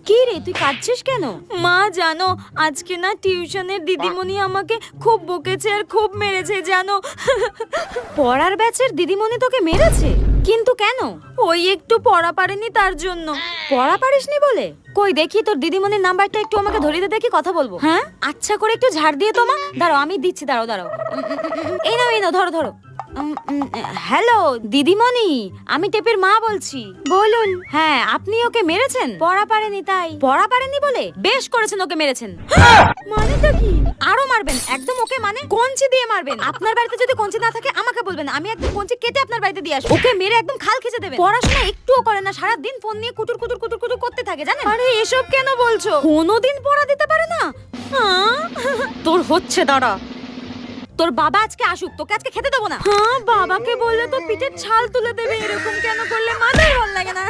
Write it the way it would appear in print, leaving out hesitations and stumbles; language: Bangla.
কি রে, তুই কাঁদছিস কেন? মা জানো, আজকে না টিউশনের দিদিমণি আমাকে খুব বকেছে আর খুব মেরেছে জানো। পড়ার ব্যাচের দিদিমণি তোকে মেরেছে? কিন্তু কেন? ওই একটু পড়া পারেনি তার জন্য। পড়া পারিসনি বলে? কই দেখি তোর দিদিমণির নাম্বারটা একটু আমাকে ধরিয়ে দে, দেখি কথা বলবো। হ্যাঁ আচ্ছা করে একটু ঝাড় দিয়ে তো মা। দাঁড়াও আমি দিচ্ছি, দাঁড়াও দাঁড়াও। এই নাও ধরো ধরো। হ্যালো দিদিমণি, আমি টেপের মা বলছি। বলুন। হ্যাঁ আপনি ওকে মেরেছেন? পড়া পারেনি তাই। পড়া পারেনি বলে? বেশ করেছেন, ওকে মেরেছেন। মানেটা কি? আরো মারবেন একদম ওকে, মানে কঞ্চি দিয়ে মারবেন। আপনার বাড়িতে যদি কঞ্চি না থাকে আমাকে বলবেন, আমি একদম কঞ্চি কেটে আপনার বাড়িতে দিয়ে আসবো। ওকে মেরে একদম খাল খিচে দেবেন। পড়াশোনা একটুও করে না, সারা দিন ফোন নিয়ে কুটুর কুটুর কুটুর কুটুর করতে থাকে জানেন। আরে এসব কেন বলছো? কোনোদিন পড়া দিতে পারে না। তোর হচ্ছে, দাঁড়া। তোর বাবা আজকে আসুক, তোকে আজকে খেতে দেবো না। হ্যাঁ বাবাকে বললে তো পিঠের ছাল তুলে দেবে। এরকম কেন করলে মাথায় ভালো লাগে না।